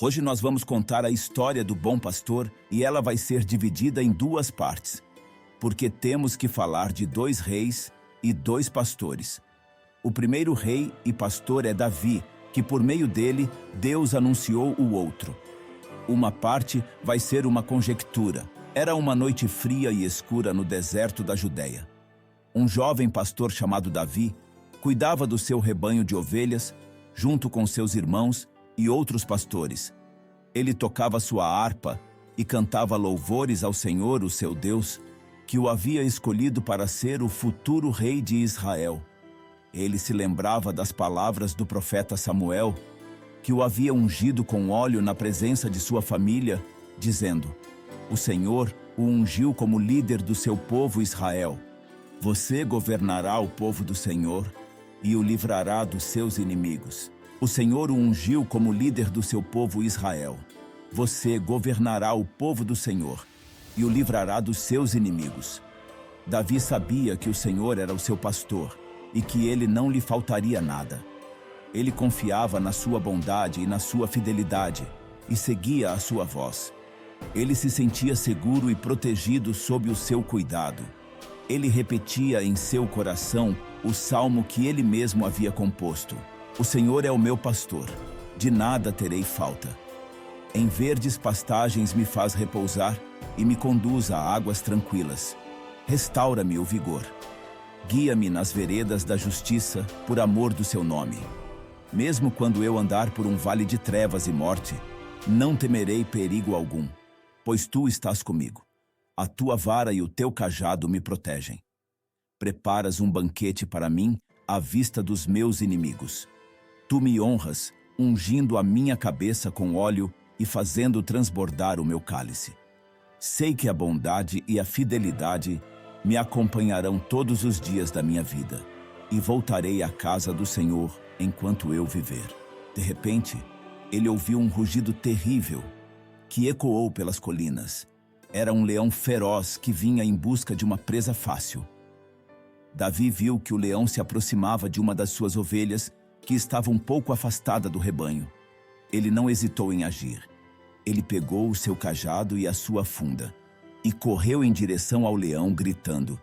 Hoje nós vamos contar a história do bom pastor e ela vai ser dividida em duas partes, porque temos que falar de dois reis e dois pastores. O primeiro rei e pastor é Davi, que por meio dele Deus anunciou o outro. Uma parte vai ser uma conjectura. Era uma noite fria e escura no deserto da Judéia. Um jovem pastor chamado Davi cuidava do seu rebanho de ovelhas, junto com seus irmãos e outros pastores. Ele tocava sua harpa e cantava louvores ao Senhor, o seu Deus, que o havia escolhido para ser o futuro rei de Israel. Ele se lembrava das palavras do profeta Samuel, que o havia ungido com óleo na presença de sua família, dizendo: "O Senhor o ungiu como líder do seu povo Israel. Você governará o povo do Senhor e o livrará dos seus inimigos. O Senhor o ungiu como líder do seu povo Israel. Você governará o povo do Senhor e o livrará dos seus inimigos." Davi sabia que o Senhor era o seu pastor e que ele não lhe faltaria nada. Ele confiava na sua bondade e na sua fidelidade e seguia a sua voz. Ele se sentia seguro e protegido sob o seu cuidado. Ele repetia em seu coração o salmo que ele mesmo havia composto: "O Senhor é o meu pastor, de nada terei falta. Em verdes pastagens me faz repousar e me conduz a águas tranquilas. Restaura-me o vigor. Guia-me nas veredas da justiça por amor do seu nome. Mesmo quando eu andar por um vale de trevas e morte, não temerei perigo algum, pois tu estás comigo. A tua vara e o teu cajado me protegem. Preparas um banquete para mim à vista dos meus inimigos. Tu me honras, ungindo a minha cabeça com óleo e fazendo transbordar o meu cálice. Sei que a bondade e a fidelidade me acompanharão todos os dias da minha vida, e voltarei à casa do Senhor enquanto eu viver." De repente, ele ouviu um rugido terrível que ecoou pelas colinas. Era um leão feroz que vinha em busca de uma presa fácil. Davi viu que o leão se aproximava de uma das suas ovelhas que estava um pouco afastada do rebanho. Ele não hesitou em agir. Ele pegou o seu cajado e a sua funda e correu em direção ao leão, gritando: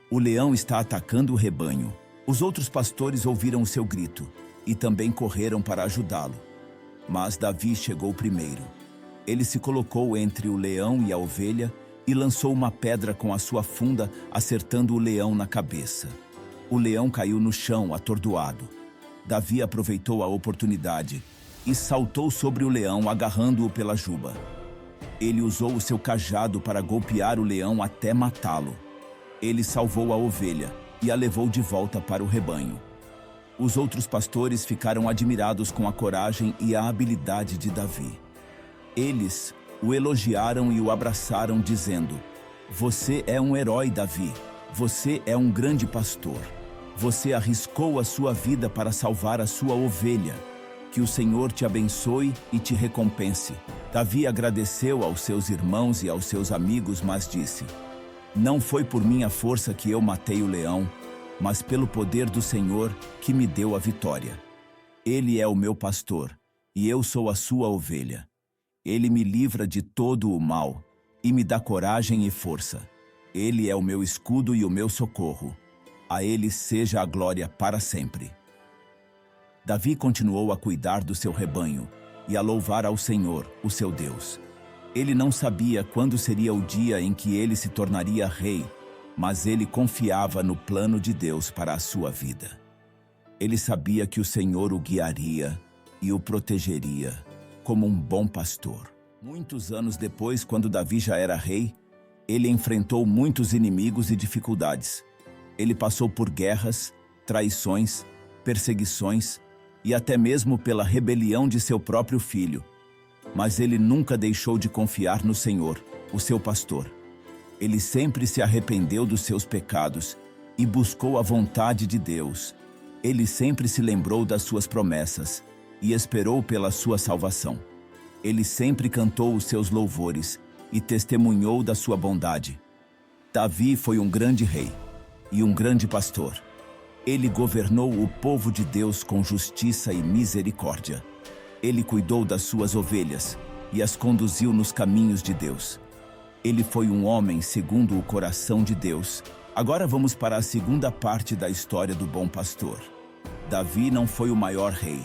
"O leão está atacando o rebanho." Os outros pastores ouviram o seu grito e também correram para ajudá-lo. Mas Davi chegou primeiro. Ele se colocou entre o leão e a ovelha e lançou uma pedra com a sua funda, acertando o leão na cabeça. O leão caiu no chão, atordoado. Davi aproveitou a oportunidade e saltou sobre o leão, agarrando-o pela juba. Ele usou o seu cajado para golpear o leão até matá-lo. Ele salvou a ovelha e a levou de volta para o rebanho. Os outros pastores ficaram admirados com a coragem e a habilidade de Davi. Eles o elogiaram e o abraçaram, dizendo: "Você é um herói, Davi. Você é um grande pastor. Você arriscou a sua vida para salvar a sua ovelha. Que o Senhor te abençoe e te recompense." Davi agradeceu aos seus irmãos e aos seus amigos, mas disse: "Não foi por minha força que eu matei o leão, mas pelo poder do Senhor que me deu a vitória. Ele é o meu pastor, e eu sou a sua ovelha. Ele me livra de todo o mal e me dá coragem e força. Ele é o meu escudo e o meu socorro. A ele seja a glória para sempre." Davi continuou a cuidar do seu rebanho e a louvar ao Senhor, o seu Deus. Ele não sabia quando seria o dia em que ele se tornaria rei, mas ele confiava no plano de Deus para a sua vida. Ele sabia que o Senhor o guiaria e o protegeria como um bom pastor. Muitos anos depois, quando Davi já era rei, ele enfrentou muitos inimigos e dificuldades. Ele passou por guerras, traições, perseguições e até mesmo pela rebelião de seu próprio filho. Mas ele nunca deixou de confiar no Senhor, o seu pastor. Ele sempre se arrependeu dos seus pecados e buscou a vontade de Deus. Ele sempre se lembrou das suas promessas e esperou pela sua salvação. Ele sempre cantou os seus louvores e testemunhou da sua bondade. Davi foi um grande rei e um grande pastor. Ele governou o povo de Deus com justiça e misericórdia. Ele cuidou das suas ovelhas e as conduziu nos caminhos de Deus. Ele foi um homem segundo o coração de Deus. Agora vamos para a segunda parte da história do bom pastor. Davi não foi o maior rei,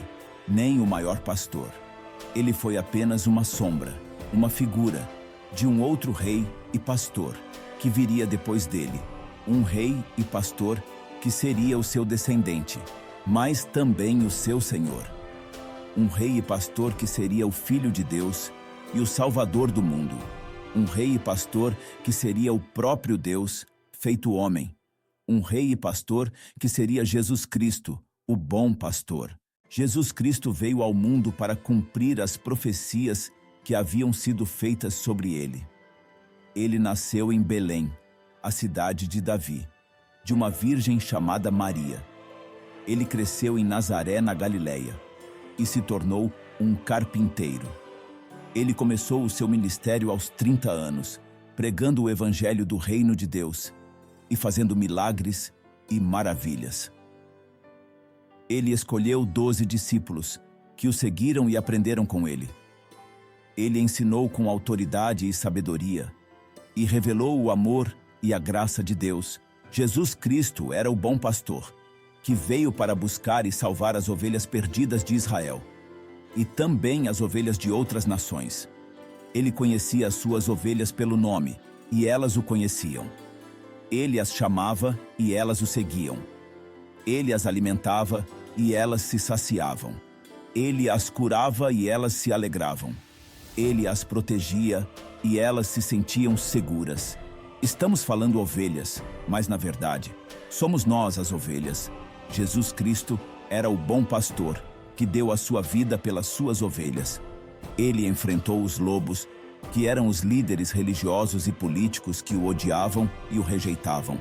nem o maior pastor. Ele foi apenas uma sombra, uma figura de um outro rei e pastor que viria depois dele. Um rei e pastor que seria o seu descendente, mas também o seu Senhor. Um rei e pastor que seria o Filho de Deus e o Salvador do mundo. Um rei e pastor que seria o próprio Deus, feito homem. Um rei e pastor que seria Jesus Cristo, o bom pastor. Jesus Cristo veio ao mundo para cumprir as profecias que haviam sido feitas sobre ele. Ele nasceu em Belém, a cidade de Davi, de uma virgem chamada Maria. Ele cresceu em Nazaré, na Galileia, e se tornou um carpinteiro. Ele começou o seu ministério aos 30 anos, pregando o evangelho do reino de Deus e fazendo milagres e maravilhas. Ele escolheu 12 discípulos, que o seguiram e aprenderam com ele. Ele ensinou com autoridade e sabedoria, e revelou o amor e a graça de Deus. Jesus Cristo era o bom pastor, que veio para buscar e salvar as ovelhas perdidas de Israel, e também as ovelhas de outras nações. Ele conhecia as suas ovelhas pelo nome, e elas o conheciam. Ele as chamava e elas o seguiam. Ele as alimentava e elas se saciavam. Ele as curava e elas se alegravam. Ele as protegia e elas se sentiam seguras. Estamos falando ovelhas, mas na verdade, somos nós as ovelhas. Jesus Cristo era o bom pastor, que deu a sua vida pelas suas ovelhas. Ele enfrentou os lobos, que eram os líderes religiosos e políticos que o odiavam e o rejeitavam.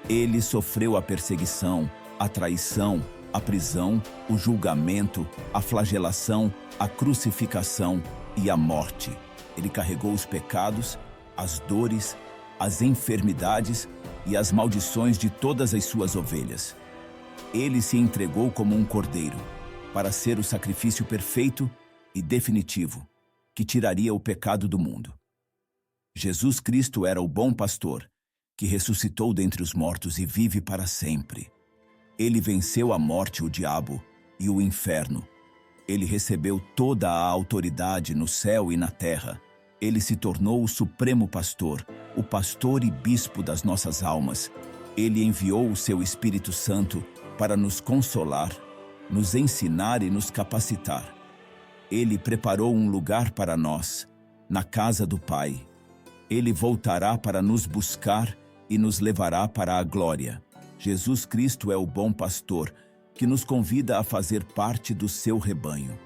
Ele sofreu a perseguição, a traição, a prisão, o julgamento, a flagelação, a crucificação e a morte. Ele carregou os pecados, as dores, as enfermidades e as maldições de todas as suas ovelhas. Ele se entregou como um cordeiro, para ser o sacrifício perfeito e definitivo, que tiraria o pecado do mundo. Jesus Cristo era o bom pastor, que ressuscitou dentre os mortos e vive para sempre. Ele venceu a morte, o diabo e o inferno. Ele recebeu toda a autoridade no céu e na terra. Ele se tornou o supremo pastor, o pastor e bispo das nossas almas. Ele enviou o seu Espírito Santo para nos consolar, nos ensinar e nos capacitar. Ele preparou um lugar para nós, na casa do Pai. Ele voltará para nos buscar e nos levará para a glória. Jesus Cristo é o bom pastor, que nos convida a fazer parte do seu rebanho.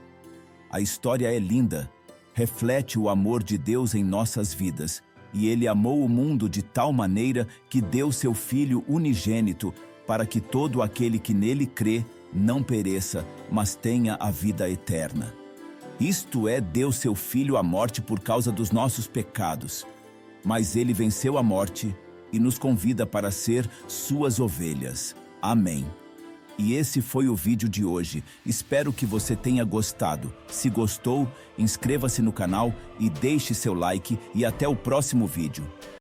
A história é linda, reflete o amor de Deus em nossas vidas, e Ele amou o mundo de tal maneira que deu seu Filho unigênito, para que todo aquele que nele crê não pereça, mas tenha a vida eterna. Isto é, deu seu Filho à morte por causa dos nossos pecados. Mas ele venceu a morte e nos convida para ser suas ovelhas. Amém. E esse foi o vídeo de hoje. Espero que você tenha gostado. Se gostou, inscreva-se no canal e deixe seu like, e até o próximo vídeo.